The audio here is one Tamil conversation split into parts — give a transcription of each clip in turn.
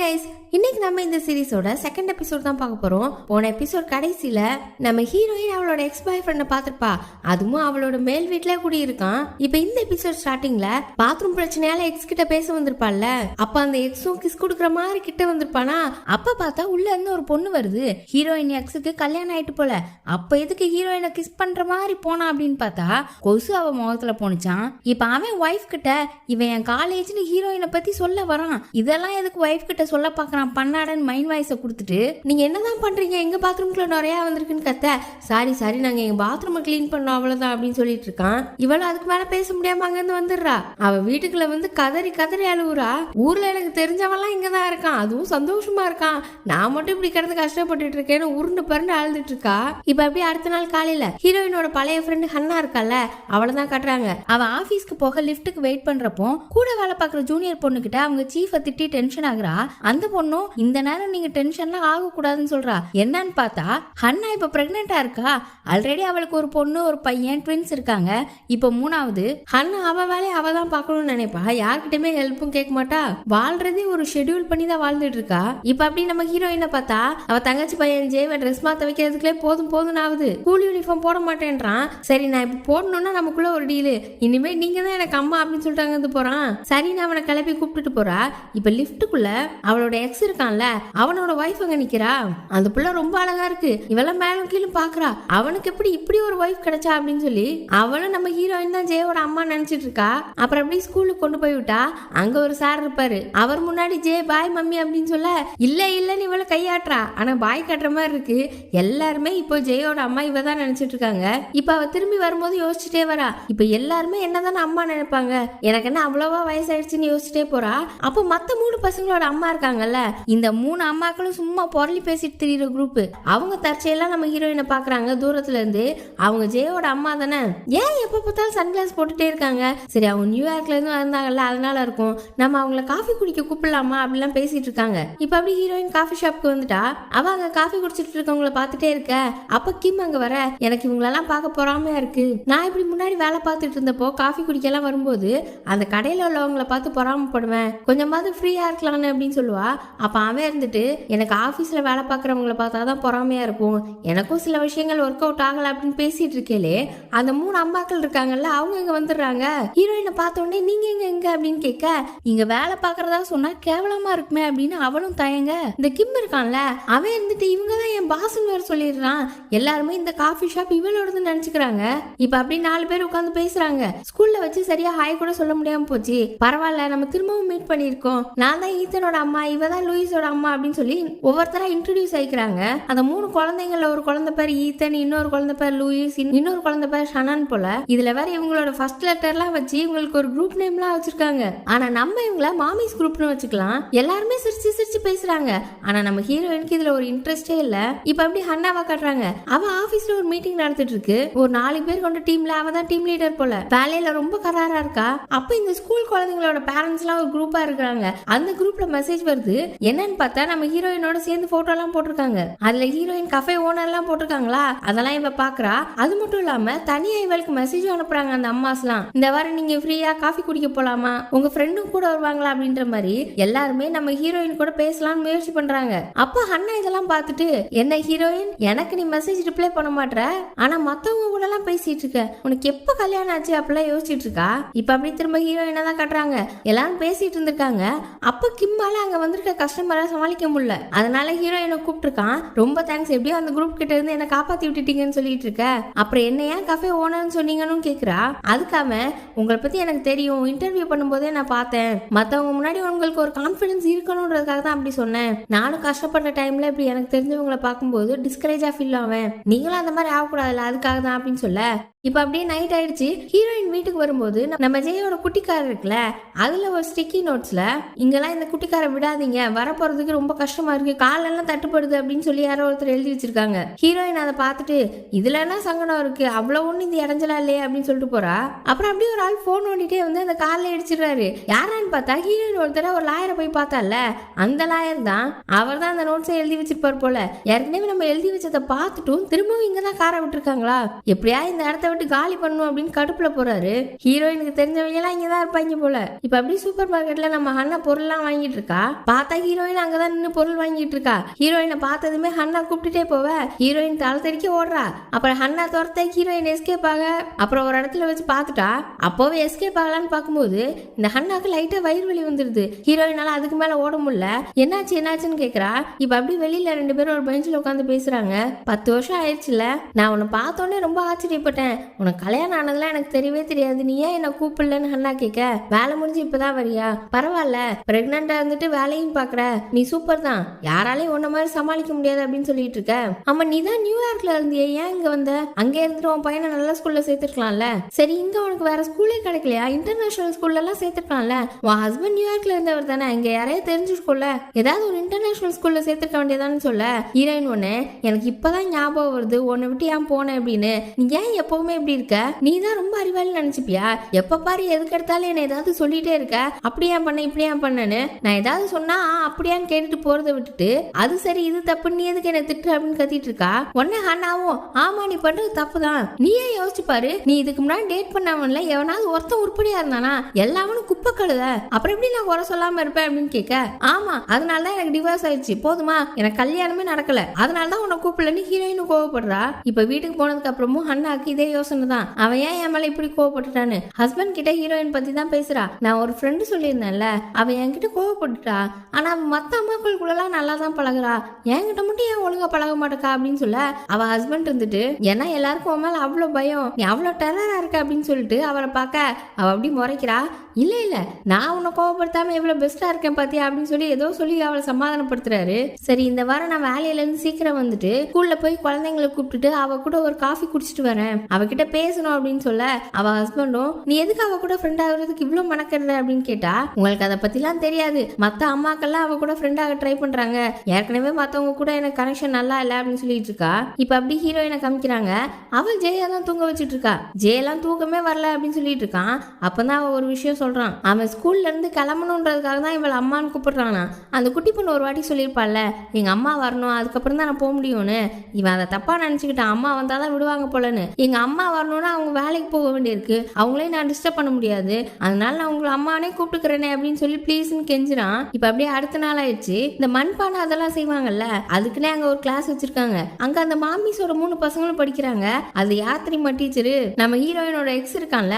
கைஸ், இன்னைக்கு நம்ம இந்த சீரிஸோட செகண்ட் எபிசோட் தான் பார்க்க போறோம். போன எபிசோட் கடைசியில நம்ம ஹீரோயின் அவளோட எக்ஸ் பாய் ஃப்ரெண்ட பாத்திருப்பா, அதுவும் அவளோட மேல் வீட்ல கூடி இருக்கான். இப்ப இந்த எபிசோட் ஸ்டார்டிங்ல பாத்ரூம் பிரச்சனையால எக்ஸ் கிட்ட பேச வந்திருப்பாள்ல, அப்ப அந்த எக்ஸும் கிஸ் குடுக்கற மாதிரி கிட்ட வந்திருப்பானா, அப்ப பார்த்தா உள்ள இருந்து ஒரு பொண்ணு வருது. ஹீரோயின் எக்ஸுக்கு கல்யாணம் ஆயிட்டு போல, அப்ப எதுக்கு ஹீரோயினை கிஸ் பண்ற மாதிரி போனா அப்படின்னு பார்த்தா கொசு அவ முகத்துல போனுச்சான். இப்ப அவன் ஒய்ஃப் கிட்ட இவன் என் காலேஜ்னு ஹீரோயினை பத்தி சொல்ல வரான், இதெல்லாம் எதுக்கு ஒய்ஃப் கிட்ட சொல்ல பாக்குறான் பண்ணாடன்னு மைண்ட் வாய்ஸை கொடுத்துட்டு, நீங்க என்னதான் பண்றீங்க, எங்க பாத்ரூம்குள்ள நிறைய வந்திருக்குன்னு கத்த, சாரி நாங்க எங்க பாத்ரூமை கிளீன் பண்ணோம் அவ்வளவுதான் அப்படின்னு சொல்லிட்டு இருக்கான். இவளும் அதுக்கு மேல பேச முடியாம அங்க இருந்து வந்துடுறா. அவ வீட்டுக்குள்ள வந்து கதறி அழுவுறா. ஊர்ல எனக்கு தெரிஞ்சவெல்லாம் இங்கதான் இருக்கான், அதுவும் சந்தோஷமா இருக்கான், நான் மட்டும் இப்படி கிடந்து கஷ்டப்பட்டுட்டு இருக்கேன்னு உருண்டு பருண்டு அழுதுட்டு இருக்கா. இப்ப அப்படியே அடுத்த நாள் காலையில ஹீரோயினோட பழைய ஃப்ரெண்டு ஹன்னா இருக்கால, அவளதான் கட்டுறாங்க. அவ ஆபீஸ்க்கு போக லிப்டுக்கு வெயிட் பண்றப்போ கூட வேலை பார்க்குற ஜூனியர் பொண்ணு கிட்ட அவங்க சீஃபை திட்டி டென்ஷன் ஆகுறா. அந்த பொண்ணும் இந்த நேரம் நீங்க டென்ஷன்லாம் ஆகக்கூடாதுன்னு சொல்றா. என்னன்னு பார்த்தா ஹன்னா இப்ப பிரெக்னெண்டா இருக்கா. ஆல்ரெடி அவளுக்கு ஒரு பொண்ணு ஒரு பையன் ட்வின்ஸ் இருக்காங்க. இப்ப மூணாவது ஹன்னா அவ வேலையை அவ தான் பார்க்கணும்னு நினைப்பா, யார்கிட்டயுமே ஹெல்ப்பும் கேட்க மாட்டா, வாழ்றதே ஒரு ஷெட்யூல் பண்ணி தான் வாழ்ந்துட்டு இருக்கா. இப்ப அப்படி நம்ம ஹீரோயினை பார்த்தா அவ தங்கச்சி பையன் ஜெய்வ ட்ரெஸ் மாத்த வைக்கிறதுக்குள்ளே போதும் ஆகுது. ஸ்கூல் யூனிஃபார்ம் போட மாட்டேன்றான். சரி நான் இப்ப போடணும்னா நமக்குள்ள ஒரு டீலு, இனிமே நீங்க தான் எனக்கு அம்மா அப்படின்னு சொல்லிட்டாங்க போறான். சரி நான் அவனை கிளப்பி கூப்பிட்டுட்டு போறா. இப்ப லிப்டுக்குள்ள அவளோட எக்ஸ் இருக்கான்ல, அவனோட வைஃப் அங்க நிக்கிறா. அந்த புள்ள ரொம்ப அழகா இருக்கு. இவெல்லாம் மேலும் கீழும் பாக்குறா, அவனுக்கு எப்படி இப்படி ஒரு வைஃப் கிடைச்சா அப்படின்னு சொல்லி அவளும் நம்ம ஹீரோயின் தான் ஜெயோட அம்மா நினைச்சிட்டு இருக்கா. அப்புறம் அப்படியே ஸ்கூலுக்கு கொண்டு போய் விட்டா. அங்க ஒரு சார் இருப்பாரு. அவர் முன்னாடி ஜெய பாய் மம்மி அப்படின்னு சொல்ல, இல்லன்னு இவளை கையாட்டுறா. ஆனா பாய் கட்டுற மாதிரி இருக்கு. எல்லாருமே இப்போ ஜெயோட அம்மா இவ தான் நினைச்சிட்டு இருக்காங்க. இப்ப அவ திரும்பி வரும்போது யோசிச்சுட்டே வரா, இப்ப எல்லாருமே என்னதானே அம்மா நினைப்பாங்க, எனக்கு என்ன அவ்வளவா வயசாயிடுச்சுன்னு யோசிச்சுட்டே போறா. அப்போ மத்த 3 பசங்களோட அம்மா இருக்காங்கல்ல, இந்த 3 அம்மாக்களும் சும்மா பொருளி பேசிட்டு திரியிற குரூப். அவங்க தற்செயலாம் நம்ம ஹீரோயினை பாக்குறாங்க தூரத்துல இருந்து. அவங்க ஜெயோட அம்மா தானே, ஏன் எப்ப பார்த்தாலும் சன்கிளாஸ் போட்டுட்டே இருக்காங்க, சரி அவங்க நியூயார்க்ல இருந்து வந்தாங்கல்ல அதனால இருக்கும், நம்ம அவங்கள காஃபி குடிக்க கூப்பிடலாமா அப்படிலாம் பேசிட்டு இருக்காங்க. இப்ப அப்படி ஹீரோயின் காஃபி ஷாப்க்கு வந்துட்டா. அவ அங்க காஃபி குடிச்சிட்டு இருக்கவங்கள பாத்துட்டே இருக்க. அப்ப கிம் அங்க வர, எனக்கு இவங்களெல்லாம் பார்க்க பொறாமையா இருக்கு, நான் இப்படி முன்னாடி வேலை பார்த்துட்டு இருந்தப்போ காஃபி குடிக்கலாம் வரும்போது அந்த கடையில உள்ளவங்களை பார்த்து பொறாமப்படுவேன், கொஞ்சமாவது ஃப்ரீயா இருக்கலாம்னு அப்படின்னு சொல்லுவா. அப்ப அவன் இருந்துட்டு, எனக்கு ஆபீஸ்ல வேலை பார்க்கறவங்கள பார்த்தாதான் பொறாமையா இருக்கும், எனக்கும் சில விஷயங்கள் ஒர்க் அவுட் ஆகல அப்படின்னு பேசிட்டு இருக்கேலே, அந்த 3 அம்மாக்கள் இருக்காங்கல்ல அவங்க இங்க வந்துடுறாங்க. ஹீரோயினை பார்த்த உடனே நீங்க எங்க அப்படின்னு கேட்க, இங்க வேலை பார்க்கறதா சொன்னா கேவலமா இருக்குமே அப்படின்னு அவளும் தயங்க. இந்த கிம் இருக்கான்ல, அவன் இருந்துட்டு இவங்கதான் என் பாஸ்ன்னு வேற சொல்லிடுறான். எல்லாருமே இந்த காஃபி ஷாப் இவளோடது நினைச்சுக்கிறாங்க. இப்ப அப்படி 4 பேர் உட்காந்து பேசுறாங்க. ஸ்கூல்ல வச்சு சரியா ஹாய் கூட சொல்ல முடியாம போச்சு, பரவாயில்ல நம்ம திரும்பவும் மீட் பண்ணிருக்கோம், நான் தான் ஈத்தனோட அம்மா, இவதான் லூயிஸோட அம்மா அப்படின்னு சொல்லி ஒவ்வொருத்தரா இன்ட்ரோடியூஸ் ஆயிக்கிறாங்க. அந்த 3 குழந்தைங்கள ஒரு குழந்தை பேர் ஈத்தன், இன்னொரு குழந்தை பேர் லூயிஸ், இன்னொரு குழந்தை பேர் ஷனான் போல. இதுல வேற இவங்களோட ஃபர்ஸ்ட் லெட்டர்லாம் வச்சு இவங்களுக்கு ஒரு குரூப் நேம்லாம் வச்சிருக்காங்க. ஆனா நம்ம இவங்கள மாமிஸ் குரூப்னு வச்சுக்கலாம். எல்லாருமே சிரிச்சு பேசுறாங்க. ஆனா நம்ம ஹீரோயினுக்கு இதுல ஒரு இன்ட்ரெஸ்டே இல்ல. இப்ப அப்படி ஹன்னாவா காட்டுறாங்க. அவ ஆபீஸ்ல ஒரு மீட்டிங் நடத்திட்டு இருக்கு. ஒரு 4 பேர் கொண்ட டீம்ல அவ தான் டீம் லீடர் போல. வேலையில ரொம்ப கராரா இருக்கா. அப்ப இந்த ஸ்கூல் குழந்தைங்களோட பேரண்ட்ஸ் எல்லாம் ஒரு குரூப்பா இருக்காங்க. அந்த குரூப்ல மெசேஜ் வருது. என்னன்னு பார்த்தா நம்ம ஹீரோயினோட சேர்ந்து போட்டோ எல்லாம் போட்டிருக்காங்க. அதுல ஹீரோயின் கஃபே ஓனர் எல்லாம் போட்டிருக்காங்களா, அதெல்லாம் இவ பாக்குறா. அது மட்டும் இல்லாம தனியா இவளுக்கு மெசேஜ் அனுப்புறாங்க அந்த அம்மாஸ்லாம். இந்த வாரம் நீங்க ஃப்ரீயா காஃபி குடிக்க போலாமா, உங்க ஃப்ரெண்டும் கூட வருவாங்களா அப்படின்ற மாதிரி எல்லாருமே நம்ம ஹீரோயின் கூட பேசலாம்னு முயற்சி பண்றாங்க. அப்ப ஹன்னா இதெல்லாம் பார்த்துட்டு, என்ன ஹீரோயின் எனக்கு நீ மெசேஜ் ரிப்ளை பண்ண மாட்டற, ஆனா மத்தவங்க கூட எல்லாம் பேசிட்டு இருக்க, உனக்கு எப்ப கல்யாணம் ஆச்சு அப்படிலாம் யோசிச்சுட்டு இருக்கா. இப்ப அப்படி திரும்ப ஹீரோயினை தான் காட்டுறாங்க. எல்லாரும் பேசிட்டு இருந்திருக்காங்க. அப்ப கிம்மால அங்க வந்திருக்க கஸ்டமரை சமாளிக்க முடியல, அதனால ஹீரோயினை கூப்பிட்டுருக்கான். ரொம்ப தேங்க்ஸ், எப்படியோ அந்த குரூப் கிட்ட இருந்து என்ன காப்பாத்தி விட்டுட்டீங்கன்னு சொல்லிட்டு இருக்க, அப்புறம் என்ன ஏன் கஃபே ஓனர்னு சொன்னீங்கன்னு கேக்குறா. அதுக்காம உங்களை பத்தி எனக்கு தெரியும், இன்டர்வியூ பண்ணும்போதே நான் பார்த்தேன், மத்தவங்க முன்னாடி உங்களுக்கு ஒரு கான்பிடன்ஸ் இருக்கணும்ன்றதுக்காக தான் அப்படி சொன்னேன், நானும் கஷ்டப்பட்ட டைம்ல இப்படி எனக்கு தெரிஞ்சவங்களை பார்க்கும்போது டிஸ்கரேஜா ஃபீல் ஆவேன், நீங்களும் அந்த மாதிரி ஆகக்கூடாதுல்ல அதுக்காக தான் அப்படின்னு சொல்ல. இப்ப அப்படியே நைட் ஆயிடுச்சு. ஹீரோயின் வீட்டுக்கு வரும்போது நம்ம ஜெயோட குட்டிக்காரர் இருக்குல்ல, அதுல ஒரு ஸ்டிக்கி நோட்ஸ்ல, இங்கெல்லாம் இந்த குட்டிக்காரை விடாதீங்க, வரப்போறதுக்கு ரொம்ப கஷ்டமா இருக்கு, காலெல்லாம் தட்டுப்படுது அப்படின்னு சொல்லி யாரோ ஒருத்தர் எழுதி வச்சிருக்காங்க. ஹீரோயின் அதை பார்த்துட்டு, இதுல என்ன சங்கடம் இருக்கு, அவ்வளவு ஒண்ணு இது இடைஞ்சலா இல்லையே அப்படின்னு சொல்லிட்டு போறா. அப்புறம் அப்படியே ஒரு ஆள் போன் ஓடிட்டே வந்து அந்த காலில் இடிச்சிடுறாரு. யாரான்னு பார்த்தா ஹீரோயின் ஒருத்தர ஒரு லாயரை போய் பார்த்தால, அந்த லாயர் தான். அவர் தான் அந்த நோட்ஸை எழுதி வச்சிருப்பார் போல. ஏற்கனவே நம்ம எழுதி வச்சதை பார்த்துட்டும் திரும்பவும் இங்கதான் காரை விட்டுருக்காங்களா, எப்படியா இந்த இடத்த விட்டு காலி பண்ணணும் அப்படின்னு கடுப்புல போறாரு. ஹீரோயினுக்கு தெரிஞ்சவங்க எல்லாம் இங்கதான் இருப்பாங்க போல. இப்ப அப்படியே சூப்பர் மார்க்கெட்ல நம்ம ஹன்னா பொருள்லாம் வாங்கிட்டு இருக்கா. பார்த்தா ஹீரோயின் அங்கதான் நின்று பொருள் வாங்கிட்டு இருக்கா. ஹீரோயினை பார்த்ததுமே ஹன்னா கூப்பிட்டுட்டே போவ. ஹீரோயின் தலை தெறிக்க ஓடுறா. அப்புறம் ஹன்னா துரத்த ஹீரோயின் எஸ்கேப் ஆக அப்புறம் ஒரு இடத்துல வச்சு பார்த்துட்டா. அப்போவே எஸ்கேப் ஆகலான்னு பார்க்கும்போது இந்த ஹன்னாக்கு லைட்டா வயிறு வலி வந்துருது. ஹீரோயினால அதுக்கு மேல ஓட முடியல. என்னாச்சுன்னு கேக்குறா. இப்ப அப்படி வெளியில 2 பேரும் ஒரு பெஞ்சில் உட்காந்து பேசுறாங்க. 10 வருஷம் ஆயிடுச்சுல, நான் உன்னை பார்த்தோன்னே ரொம்ப ஆச்சரியப்பட்டேன். உனக்கு கல்யாணம் ஆனதுலாம் எனக்கு தெரியவே தெரியாது, நீ ஏன் என்ன கூப்பிடலன்னு ஹன்னா கேட்க, வேலை முடிஞ்சு இப்பதான் வரியா, பரவாயில்ல பிரெக்னண்டா இருந்துட்டு வேலையும் பாக்குற, நீ சூப்பர் தான், யாராலையும் உன்ன மாதிரி சமாளிக்க முடியாது அப்படின்னு சொல்லிட்டு இருக்க. ஆமா நீ தான் நியூயார்க்ல இருந்தியே, ஏன் இங்க வந்த? அங்கே இருந்துட்டு உன் பையனை நல்ல ஸ்கூல்ல சேர்த்துருக்கலாம்ல. சரி இங்க உனக்கு வேற ஸ்கூலே கிடைக்கலையா? இன்டர்நேஷனல் ஸ்கூல்ல எல்லாம் சேர்த்துருக்கலாம்ல. உன் ஹஸ்பண்ட் நியூயார்க்ல இருந்தவர் தானே, இங்க யாரையும் தெரிஞ்சிருக்கோம்ல, ஏதாவது ஒரு இன்டர்நேஷனல் ஸ்கூல்ல சேர்த்துக்க வேண்டியதான்னு சொல்ல. ஹீரோயின் ஒண்ணு, எனக்கு இப்பதான் ஞாபகம் வருது உன்னை விட்டு ஏன் போனேன் அப்படின்னு. நீ ஏன் எப்பவுமே இப்படி இருக்க? நீ தான் ரொம்ப அறிவாளி நினைச்சுப்பியா? எப்ப பாரு எதுக்கு எடுத்தாலும் என்ன ஏதாவது சொல்லிட்டே இருக்க, அப்படியா பண்ண இப்படியா பண்ணனு. நான் ஏதாவது சொன்னா அப்படியான்னு கேட்டுட்டு போறதை விட்டுட்டு அது சரி இது தப்பு நீ எதுக்கு என்ன திட்டு அப்படின்னு கத்திட்டு இருக்கா. உடனே ஹன்னாவும் ஆமா நீ பண்றது தப்பு தான், நீயே யோசிச்சு பாரு, நீ இதுக்கு முன்னாடி டேட் பண்ணவன்ல எவனாவது ஒருத்தன் உருப்படியா இருந்தானா? எல்லாவனும் குப்பை கழுத, அப்புறம் எப்படி நான் குறை சொல்லாம இருப்பேன் அப்படின்னு கேட்க. ஆமா அதனாலதான் எனக்கு டிவோர்ஸ் ஆயிடுச்சு, போதுமா, எனக்கு கல்யாணமே நடக்கல, அதனாலதான் உன்னை கூப்பிடலன்னு ஹீரோயின் கோவப்படுறா. இப்ப வீட்டுக்கு போனதுக்கு அப்புறமும் ஹன்னாக்கு இதே யோசனை தான், அவன் ஏன் என் மேல இப்படி கோவப்பட்டுட்டான்னு. ஹஸ்பண்ட் கிட்ட ஹீரோயின் பத்தி தான் பேசுறா. நான் ஒரு ஃப்ரெண்டு சொல்லியிருந்தேன்ல, அவன் என்கிட்ட கோவப்பட்டுட்டா, ஆனா மத்த அம்மாக்களுக்குள்ளலாம் நல்லா தான் பழகுறா, என்கிட்ட மட்டும் ஏன் ஒழுங்கா பழக மாட்டேக்கா அப்படின்னு சொல்ல. அவ ஹஸ்பண்ட் இருந்துட்டு ஏன்னா எல்லாருக்கும் உன் மேல அவ்வளவு பயம், நீ அவ்வளவு டெரரா இருக்க அப்படின்னு சொல்லிட்டு அவரை பார்க்க அவ அப்படி முறைக்கிறா. இல்ல நான் உன்னை கோவப்படுத்தாம எவ்வளவு பெஸ்டா இருக்கேன் பாத்தியா அப்படின்னு சொல்லி ஏதோ சொல்லி அவளை சமாதானப்படுத்துறாரு. சரி இந்த வாரம் நான் வேலையில இருந்து சீக்கிரம் வந்துட்டு ஸ்கூல்ல போய் குழந்தைங்களை கூப்பிட்டுட்டு அவ கூட ஒரு காஃபி குடிச்சிட்டு வரேன், அவகிட்ட பேசணும் அப்படின்னு சொல்ல. அவ ஹஸ்பண்டும் நீ எதுக்கு அவ கூட ஃப்ரெண்ட் ஆகுறதுக்கு இவ்வளவு மனக்கறத அப்படின்னு கேட்டா. உங்களுக்கு அதை பத்திலாம் தெரியாது, மத்த அம்மாக்கெல்லாம் அவ கூட ஃப்ரெண்ட் ஆக ட்ரை பண்றாங்க, ஏற்கனவே மத்தவங்க கூட எனக்கு கனெக்ஷன் நல்லா இல்ல அப்படின்னு சொல்லிட்டு இருக்கா. இப்ப அப்படி ஹீரோயினை காமிக்கிறாங்க. அவள் ஜெயா தான் தூங்க வச்சுட்டு இருக்கா. ஜெயெல்லாம் தூக்கமே வரல அப்படின்னு சொல்லிட்டு இருக்கான். அப்பதான் அவன் ஒரு விஷயம் சொல்றான். அவன் ஸ்கூல்ல இருந்து கிளம்பணுன்றதுக்காக தான் இவள் அம்மான்னு கூப்பிடுறானா. அந்த குட்டி பொண்ணு ஒரு வாட்டி சொல்லியிருப்பாள்ல, எங்க அம்மா வரணும் அதுக்கப்புறம் தான் நான் போக முடியும்னு. இவன் அதை தப்பா நினைச்சுக்கிட்டான், அம்மா வந்தாதான் விடுவாங்க போலன்னு. எங்க அம்மா வரணும்னா அவங்க வேலைக்கு போக வேண்டியிருக்கு, அவங்களையும் நான் டிஸ்டர்ப் பண்ண முடியாது, அதனால நான் உங்களை அம்மானே கூப்பிட்டுக்கிறேனே அப்படின்னு சொல்லி ப்ளீஸ்ன்னு கெஞ்சிரான். இப்ப அப்படியே அடுத்த நாள் ஆயிடுச்சு. இந்த மண்பானை அதெல்லாம் செய்வாங்கல்ல, அதுக்குன்னே அங்க ஒரு கிளாஸ் வச்சிருக்காங்க. அங்க அந்த மாமிஸோட 3 பசங்களும் படிக்கிறாங்க. அது யார் தெரியுமா டீச்சரு? நம்ம ஹீரோயினோட எக்ஸ் இருக்கான்ல,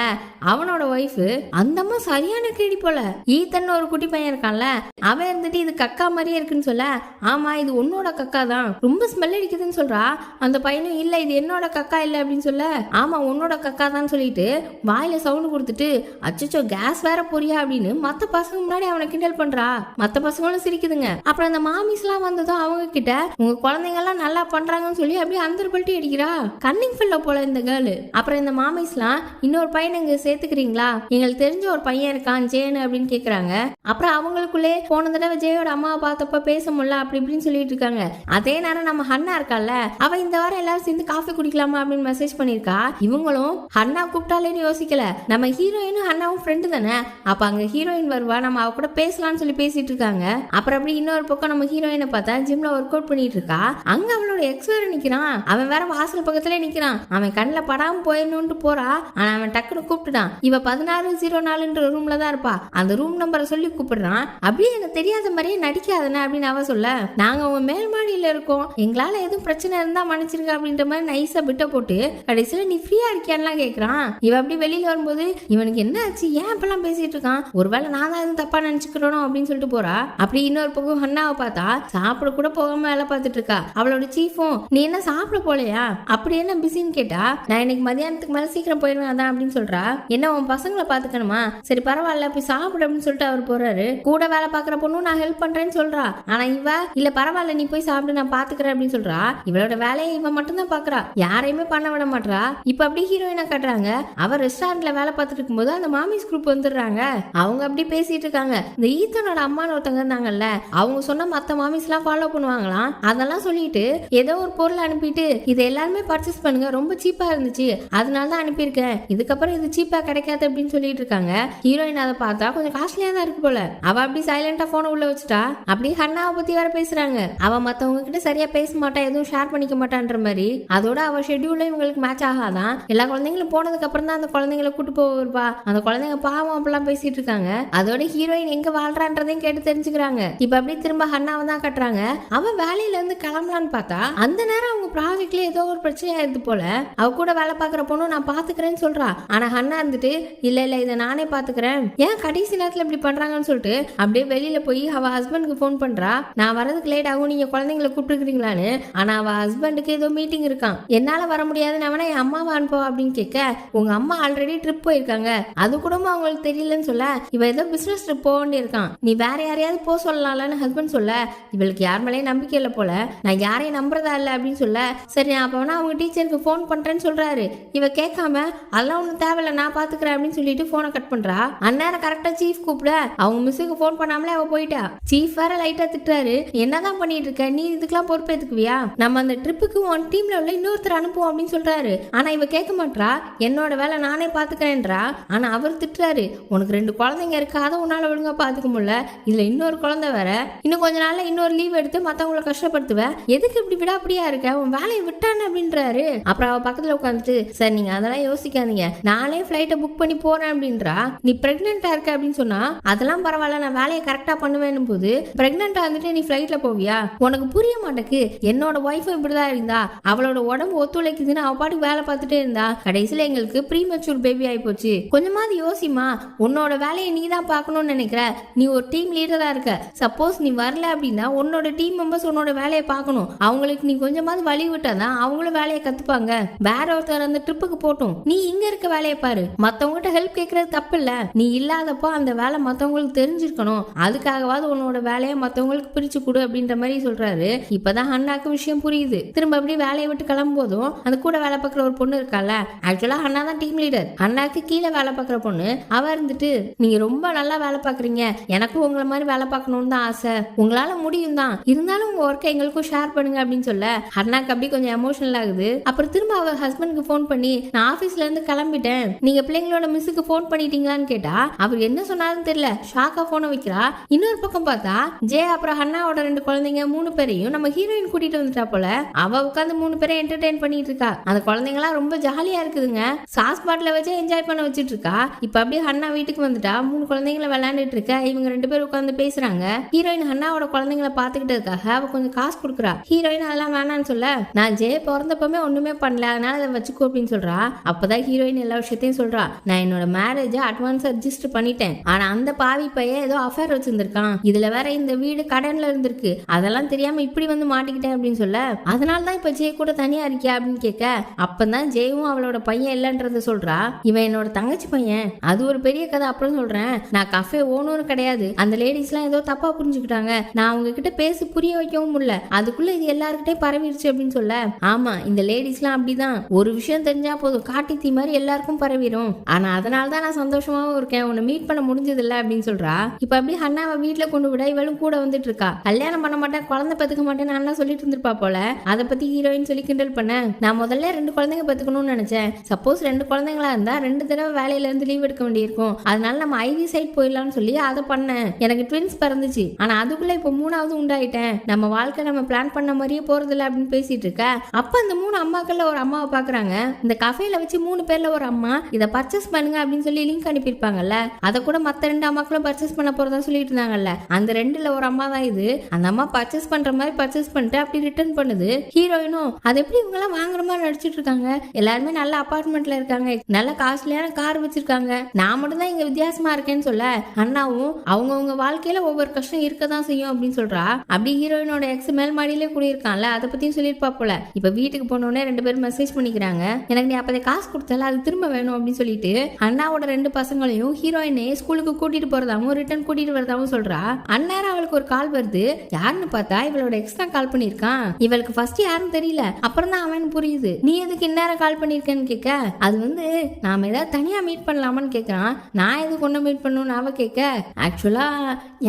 அவனோட ஒய்ஃப். அந்த அம்மா சரியான கேடி போல. ஈத்தன் ஒரு குட்டி பையன் இருக்கான்ல, அவன் இருந்துட்டு இது கக்கா மாதிரியே இருக்குன்னு சொல்ல. ஆமா இது உன்னோட கக்கா தான், ரொம்ப ஸ்மெல் அடிக்குதுன்னு சொல்றா. அந்த பையனும் இல்ல இது என்னோட கக்கா இல்ல அப்படின்னு சொல்ல. ஆமா உன்னோட கக்கா தான் சொல்லிட்டு வாயில சவுண்ட் கொடுத்துட்டு அச்சோ கேஸ் வேற போறியா அப்படின்னு மத்த பசங்க முன்னாடி அவனை கிண்டல் பண்றா. மத்த பசங்களும் சிரிக்குதுங்க. அப்புறம் அந்த மாமிஸ் எல்லாம் வந்ததும் அவங்க கிட்ட உங்க குழந்தைங்க எல்லாம் நல்லா பண்றாங்கன்னு சொல்லி அப்படியே அந்த பல்ட்டி அடிக்கிறா. கன்னிங் ஃபெல்லோ போல இந்த கேர்ள். அப்புறம் இந்த மாமிஸ்லாம் இன்னொரு பையனை இங்க சேர்த்துக்கிறீங்களா, எங்களுக்கு தெரிஞ்ச ஒரு பையன் இருக்கான் ஜேனு அப்படின்னு கேக்குறாங்க. அப்புறம் அவங்களுக்குள்ளே போன தடவை ஜெயோட அம்மாவை பார்த்தப்ப பேச முடியல அப்படி இப்படின்னு சொல்லிட்டு இருக்காங்க. அதே நேரம் நம்ம ஹன்னா இருக்கால, அவ இந்த வாரம் எல்லாரும் சேர்ந்து காஃபி குடிக்கலாமா அப்படின்னு மெசேஜ் பண்ணிருக்கா. இவங்களும் ஹன்னா கூப்பிட்டாலேன்னு யோசிக்கல, நம்ம ஹீரோயினும் ஹன்னாவும் ஃப்ரெண்டு தானே, அப்ப அங்க ஹீரோயின் வருவா, நம்ம அவ கூட பேசலாம்னு சொல்லி பேசிட்டு இருக்காங்க. அப்புறம் அப்படி இன்னொரு பக்கம் நம்ம ஹீரோயினை பார்த்தா ஜிம்ல ஒர்க் அவுட் பண்ணிட்டு இருக்கா. அங்க அவளோட எக்ஸ் வேற நிக்கிறான். அவன் வேற வாசல் பக்கத்துல நிக்கிறான். அவன் கண்ணில் படாம போயிடணும்னு போறா. ஆனா அவன் டக்குனு கூப்பிட்டுட்டான். இவ 1604 ரூம்ல தான் இருப்பா. அந்த ரூம் நம்பரை சொல்லி கூப்பிடுறான். அப்படியே எனக்கு தெரியாத மாதிரியே நடிக்காதன அப்படின்னு அவ சொல்ல. நாங்க உங்க மேல் மாடியில இருக்கோம், எங்களால எதுவும் பிரச்சனை இருந்தா மன்னிச்சிருக்க அப்படின்ற மாதிரி நைஸா பிட்ட போட்டு கடைசியில நீ ஃப்ரீயா இருக்கியான்லாம் கேக்குறான். இவ அப்படி வெளியில வரும்போது இவனுக்கு என்ன ஆச்சு, ஏன் இப்பெல்லாம் பேசிட்டு இருக்கான், ஒருவேளை நான் தான் எதுவும் தப்பா நினைச்சுக்கிறோம் அப்படின்னு சொல்லிட்டு போறா. அப்படி இன்னொரு பக்கம் ஹன்னாவை பார்த்தா சாப்பிட கூட போகாம வேலை பார்த்துட்டு இருக்கா. அவளோட சீஃபும் நீ என்ன சாப்பிட போலையா, அப்படி என்ன பிஸின்னு கேட்டா. நான் இன்னைக்கு மதியானத்துக்கு மேல சீக்கிரம் போயிருவேன் அதான் அப்படின்னு சொல்றா. என்ன உன் பசங்களை பாத்துக்கணுமா, சரி பரவாயில்ல போய் சாப்பிடு அப்படின்னு சொல்லிட்டு அவர் போறாரு. கூட வேலை பாக்குற பொண்ணும் நான் ஹெல்ப் பண்றேன்னு சொல்றா. ஆனா இவ இல்ல பரவாயில்ல நீ போய் சாப்பிடு நான் பாத்துக்கிறேன் அப்படின்னு சொல்றா. இவளோட வேலையை இவ மட்டும் தான் பாக்குறா, யாரையுமே பண்ண விட மாட்டா. இப்ப அப்படி ஹீரோயினா காட்டுறாங்க. அவர் ரெஸ்டாரண்ட்ல வேலை பார்த்துட்டு இருக்கும்போது அந்த மாமிஸ் குரூப் வந்துடுறாங்க. அவங்க அப்படி பேசிட்டு இருக்காங்க. இந்த ஈத்தனோட அம்மான்னு ஒருத்தங்க இருந்தாங்கல்ல, அவங்க சொன்ன மத்த மாமிஸ் எல்லாம் ஃபாலோ பண்ணுவாங்களாம். அதெல்லாம் சொல்லிட்டு ஏதோ ஒரு பொருள் அனுப்பிட்டு இதை எல்லாருமே பர்ச்சேஸ் பண்ணுங்க, ரொம்ப சீப்பா இருந்துச்சு அதனால தான் அனுப்பியிருக்கேன், இதுக்கப்புறம் இது சீப்பா கிடைக்காது அப்படின்னு சொல்லிட்டு இருக்காங்க. ஹீரோயின் அதை பார்த்தா கொஞ்சம் காஸ்ட்லியா தான் இருக்கு போல. அவ அப்படி சைலண்டா போன உள்ள வச்சுட்டா. அப்படி ஹன்னாவை பத்தி வேற பேசுறாங்க. அவ மத்தவங்க கிட்ட சரியா பேச மாட்டா, எதுவும் ஷேர் பண்ணிக்க மாட்டான்ற மாதிரி. அதோட அவ ஷெட்யூல்ல இவங்களுக்கு மேட்ச் ஆகாதான். எல்லா குழந்தைங்களும் போனதுக்கு அப்புறம் தான் அந்த குழந்தைங்களை கூட்டு போவா. அந்த குழந்தைங்க பாவம் அப்படிலாம் பேசிட்டு இருக்காங்க. அதோட ஹீரோயின் எங்க வாழ்றான்றதையும் கேட்டு தெரிஞ்சுக்கிறாங்க. இப்ப அப்படியே திரும்ப ஹன்னாவை தான் கட்டுறாங்க. அவன் வேலையில இருந்து கிளம்பலான்னு பார்த்தா அந்த நேரம் அவங்க ப்ராஜெக்ட்ல ஏதோ ஒரு பிரச்சனை ஆயிடுது போல. அவ கூட வேலை பாக்குற பொண்ணு நான் பாத்துக்கிறேன்னு சொல்றா. ஆனா ஹன்னா இருந்துட்டு இல்ல இதை நானே பாத்துக்கிறேன், ஏன் கடைசி நேரத்துல இப்படி பண்றாங்கன்னு சொல்லிட்டு அப்படியே வெளியில போய் அவ ஹஸ்பண்டுக்கு போன் பண்றா. நான் வரதுக்கு லேட் ஆகும், நீங்க குழந்தைங்களை கூப்பிட்டுருக்கீங்களான்னு. ஆனா அவ ஹஸ்பண்டுக்கு ஏதோ மீட்டிங் இருக்கான், என்னால வர முடியாதுன்னு அவனை என் அம்மாவை அனுப்போ அப்படின்னு கேட்க, உங்க அம்மா ஆல்ரெடி ட்ரிப் போயிருக்காங்க, அது கூட அவங்களுக்கு தெரியலன்னு சொல்ல, இவ ஏதோ பிசினஸ் ட்ரிப் போக வேண்டியிருக்கான், நீ வேற யாரையாவது போக சொல்லலாம்னு ஹஸ்பண்ட் சொல்ல, இவளுக்கு யார் மேலேயும் நம்பிக்கை இல்லை போல, நான் யாரையும் நம்புறதா இல்லை அப்படின்னு சொல்ல, சரி நான் அப்ப அவங்க டீச்சருக்கு போன் பண்றேன்னு சொல்றாரு. இவ கேட்காம அதெல்லாம் ஒன்றும் தேவையில்ல நான் பாத்துக்கிறேன் அப்படின்னு சொல்லிட்டு போனை கட் பண்றா. அந்நேரம் கரெக்டா சீஃப் கூப்பிட அவங்க மிஸ்ஸுக்கு போன் பண்ணாமலே அவ போயிட்டா. சீஃப் வேற லைட்டா திட்டுறாரு, என்னதான் பண்ணிட்டு இருக்க, நீ இதுக்கெல்லாம் பொறுப்பேத்துக்குவியா, நம்ம அந்த ட்ரிப்புக்கு உன் டீம்ல உள்ள இன்னொருத்தர் அனுப்புவோம் அப்படின்னு சொல்றாரு. ஆனா இவ கேட்க மாட்டா, என்னோட வேலை நானே பாத்துக்கிறேன்றா. ஆனா அவர் திட்டுறாரு, உனக்கு 2 குழந்தைங்க இருக்கு, அதை உன்னால ஒழுங்கா பாத்துக்க முடியல, இதுல இன்னொரு குழந்தை வேற, இன்னும் கொஞ்ச நாள்ல இன்னொரு லீவ் எடுத்து மத்தவங்களை கஷ்டப்படுத்துவ, எதுக்கு இப்படி விடாப்படியா இருக்க, உன் வேலையை விட்டானு அப்படின்றாரு. அப்புறம் அவ பக்கத்துல உட்காந்துட்டு, சார் நீங்க அதெல்லாம் யோசிக்காதீங்க, நானே பிளைட்டை புக் பண்ணி போறேன் அப்படின்றா. நீ பிரெக்னெண்டா இருக்க அப்படின்னு சொன்னா அதெல்லாம் பரவாயில்ல, நான் வேலையை கரெக்டா பண்ணுவேன் போது பிரெக்னெண்டா வந்துட்டு நீ பிளைட்ல போவியா, உனக்கு புரிய மாட்டேக்கு, என்னோட ஒய்ஃபும் இப்படிதான் இருந்தா, அவளோட உடம்பு ஒத்துழைக்குதுன்னு அவ பாட்டுக்கு வேலை பார்த்துட்டே இருந்தா, கடைசியில எங்களுக்கு ப்ரீமெச்சூர் பேபி ஆயி போச்சு, கொஞ்சமாவது யோசிமா, உன்னோட வேலையை நீ தான் பார்க்கணும்னு நினைக்கிற, நீ ஒரு டீம் லீடரா இருக்க, சப்போஸ் நீ வரல அப்படின்னா உன்னோட டீம் மெம்பர்ஸ் உன்னோட வேலையை பார்க்கணும், அவங்களுக்கு நீ கொஞ்சமாவது வழி விட்டாதான் அவங்களும் வேலையை கத்துப்பாங்க, வேற ஒருத்தர் அந்த ட்ரிப்புக்கு போட்டும், நீ இங்க இருக்க வேலையை பாரு, மத்தவங்ககிட்ட ஹெல்ப் கேட்கறது தப்பு இல்ல, நீ இல்லாதப்போ அந்த வேலை மத்தவங்களுக்கு தெரிஞ்சிருக்கணும், அதுக்காகவாது உன்னோட வேலையை மத்தவங்களுக்கு பிரிச்சு கொடு அப்படின்ற மாதிரி சொல்றாரு. இப்பதான் அண்ணாக்கு விஷயம் புரியுது. திரும்ப அப்படி வேலையை விட்டு கிளம்பும் போதும் அந்த கூட வேலை பார்க்குற ஒரு பொண்ணு இருக்கால, ஆக்சுவலா அண்ணா தான் டீம் லீடர், அண்ணாக்கு கீழே வேலை பார்க்குற பொண்ணு, அவ இருந்துட்டு நீங்க ரொம்ப நல்லா வேலை பார்க்குறீங்க, எனக்கும் உங்களை மாதிரி வேலை பார்க்கணும்னு தான் ஆசை, உங்களால முடியும் தான், இருந்தாலும் உங்க ஒர்க்கை எங்களுக்கும் ஷேர் பண்ணுங்க அப்படின்னு சொல்ல அண்ணாக்கு அப்படி கொஞ்சம் எமோஷனல் ஆகுது. அப்புறம் திரும்ப அவ ஹஸ்பண்டுக்கு போன் பண்ணி, நான் ஆபீஸ்ல இருந்து கிளம்பிட்டேன், நீங்க பிள்ளைங்களோட மிஸ்ஸுக்கு போன் பண்ணிட்டீங்களான்னு கேட்டா அவர் என்ன சொன்னாலும் தெரியல, ஷாக்கா போனை வைக்கிறா. இன்னொரு பக்கம் பார்த்தா ஜே அப்புறம் அண்ணாவோட 2 குழந்தைங்க 3 பேரையும் நம்ம ஹீரோயின் கூட்டிட்டு வந்துட்டா போல. அவ உட்காந்து 3 பேரை என்டர்டெயின் பண்ணிட்டு இருக்கா. அந்த குழந்தைங்களாம் ரொம்ப ஜாலியா இருக்குதுங்க, சாஸ் பாட்டில வச்சு என்ஜாய் பண்ண வச்சிட்டு இருக்கா. இப்ப அப்படியே அண்ணா வீட்டுக்கு வந்துட்டா, 3 குழந்தைங்களை விளையாண்டுட்டு இருக்க, இவங்க 2 பேரும் உட்காந்து பேசுறாங்க. ஹீரோயின் அண்ணாவோட குழந்தைங்களை பாத்துக்கிட்டதுக்காக அவ கொஞ்சம் காசு கொடுக்குறா. ஹீரோயின் அதெல்லாம் வேணான்னு சொல்ல, நான் ஜே பிறந்தப்பமே ஒண்ணுமே பண்ணல, அதனால அதை வச்சுக்கோ அப்படின்னு சொல்றா. அப்பதான் ஹீரோயின் எல்லா விஷயத்தையும் சொல்றா, நான் என்னோட மேரேஜ் அட்வான்ஸ் ரெஜிஸ்டர் பண்ணிட்டேன், ஆனா அந்த பாவி பையன் ஏதோ அஃபேர் வச்சிருந்திருக்கான், இதுல வேற இந்த வீடு கடன்ல இருந்திருக்கு, அதெல்லாம் தெரியாம இப்படி வந்து மாட்டிக்கிட்டேன் அப்படின்னு சொல்ல, அதனாலதான் இப்ப ஜே கூட தனியா இருக்கியா அப்படின்னு கேட்க, அப்பதான் ஜேவும் அவளோட பையன் இல்லன்றத சொல்றா. இவன் என்னோட தங்கச்சி பையன், அது ஒரு பெரிய கதை, அப்புறம் சொல்றேன், நான் கஃபே ஓனரும் கிடையாது, அந்த லேடிஸ் எல்லாம் ஏதோ தப்பா புரிஞ்சுக்கிட்டாங்க, நான் அவங்க கிட்ட பேசி புரிய வைக்கவும் முடியல, அதுக்குள்ள இது எல்லாருக்கிட்டையும் பரவிடுச்சு அப்படின்னு சொல்ல, ஆமா இந்த லேடிஸ் எல்லாம் அப்படிதான், ஒரு விஷயம் தெரிஞ்சா போதும் காட்டி தீ மாதிரி எல்லாருக்கும் பரவிடும், ஆனா அதனாலதான் நான் சந்தோஷமாவும் இருக்கேன், உன்னை மீட் பண்ண முடிஞ்சது இல்ல அப்படின்னு சொல்றா. இப்ப அப்படி அண்ணாவை வீட்டுல கொண்டு விட இவளும் கூட வந்துட்டு இருக்கா. கல்யாணம் பண்ண மாட்டேன், குழந்தை பெத்துக்க மாட்டேன்னு அண்ணா சொல்லிட்டு இருந்திருப்பா போல. அதை பத்தி ஹீரோயின் சொல்லி கிண்டல் பண்ண, நான் முதல்ல 2 குழந்தைங்க பெத்துக்கணும்னு நினைச்சேன், சப்போஸ் 2 குழந்தைங்களா இருந்தா 2 தடவை வேலையில இருந்து லீவ் எடுக்க வேண்டியிருக்கும், அதனால நம்ம ஐவி சைட் போயிடலாம்னு சொல்லி அதை பண்ணேன், எனக்கு ட்வின்ஸ் பிறந்துச்சு, ஆனா அதுக்குள்ள இப்ப 3வது உண்டாயிட்டேன், நம்ம வாழ்க்கை நம்ம பிளான் பண்ண மாதிரியே போறது இல்ல அப்படின்னு பேசிட்டு இருக்க. அப்ப அந்த 3 அம்மாக்கள்ல ஒரு அம்மாவை பாக்குறாங்க. இந்த கஃபேல வச்சு 3 பேர்ல ஒரு அம்மா இதை பர்ச்சேஸ் பண்ணுங்க அப்படின்னு சொல்லி லிங்க் அனுப்பியிருப்பாங்கல்ல, அதை கூட மத்த 2 அம்மாக்களும் பர்ச்சேஸ் பண்ண போறதா சொல்லிட்டு இருந்தாங்கல்ல, அந்த 2ல ஒரு அம்மா தான் இது. அந்த அம்மா பர்ச்சேஸ் பண்ற மாதிரி பர்ச்சேஸ் பண்ணிட்டு அப்படி ரிட்டர்ன் பண்ணுது. ஹீரோயினும் அது எப்படி இவங்க எல்லாம் வாங்குற மாதிரி நடிச்சிட்டு இருக்காங்க, எல்லாருமே நல்ல அபார்ட்மெண்ட்ல இருக்காங்க, நல்ல காஸ்ட்லியான கார் வச்சிருக்காங்க, நான் மட்டும் தான் இங்க வித்தியாசமா இருக்கேன்னு சொல்ல, அண்ணாவும் அவங்கவுங்க வாழ்க்கையில ஒவ்வொரு கஷ்டம் இருக்கதான் செய்யும் அப்படின்னு சொல்றா. அப்படி ஹீரோயினோட எக்ஸ் மேல் மாடியிலே குடியிருக்கான்ல, அதை பத்தியும் சொல்லிருப்பா போல. இப்ப வீட்டுக்கு போனோடனே 2 பேரும் மெசேஜ் பண்ணிக்கிறாங்க, எனக்கு நீ அப்பதே காசு கொடுத்தல அது திரும்ப வேணும் அப்படின்னு சொல்லிட்டு அண்ணாவோட 2 பசங்களையும் ஹீரோயினே ஸ்கூலுக்கு கூட்டிட்டு போறதாவும் ரிட்டர்ன் கூட்டிட்டு வரதாவும் சொல்றா. அந்நேரம் அவளுக்கு ஒரு கால் வருது, யாருன்னு பார்த்தா இவளோட எக்ஸ் தான் கால் பண்ணிருக்கான். இவளுக்கு ஃபர்ஸ்ட் யாருன்னு தெரியல, அப்புறம் தான் அவன் புரியுது, நீ எதுக்கு இந்நேரம் கால் பண்ணிருக்கேன்னு கேட்க, அது வந்து நாம ஏதாவது தனியா மீட் பண்ணலாமான்னு கேட்கறான். நான் எது கொண்டு மீட் பண்ணணும்னு அவ கேட்க, ஆக்சுவலா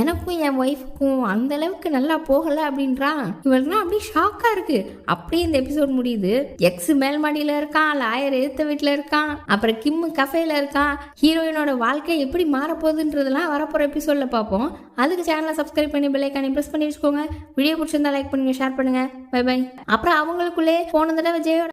எனக்கும் என் ஒய்ஃபுக்கும் அந்த அளவுக்கு நல்லா போகல அப்படின்றான். இவளுக்குனா அப்படியே ஷாக்கா இருக்கு. அப்படியே இந்த எபிசோட் முடியுது. எக்ஸ் மேல் மாடியில இருக்கான், லாயர் எடுத்த வீட்டுல இருக்கான், அப்புறம் கிம் கஃபேல இருக்கான், ஹீரோயின் ஹீரோயினோட வாழ்க்கை எப்படி மாறப்போகுதுன்றதெல்லாம் வரப்போகிற எபிசோடில் பார்ப்போம். அதுக்கு சேனலை சப்ஸ்கிரைப் பண்ணி பெல் ஐக்கானை ப்ரெஸ் பண்ணி வச்சுக்கோங்க. வீடியோ பிடிச்சிருந்தா லைக் பண்ணுங்க, ஷேர் பண்ணுங்க. Bye bye. அப்புறம் அவங்களுக்குள்ளே போன தடவை விஜயோட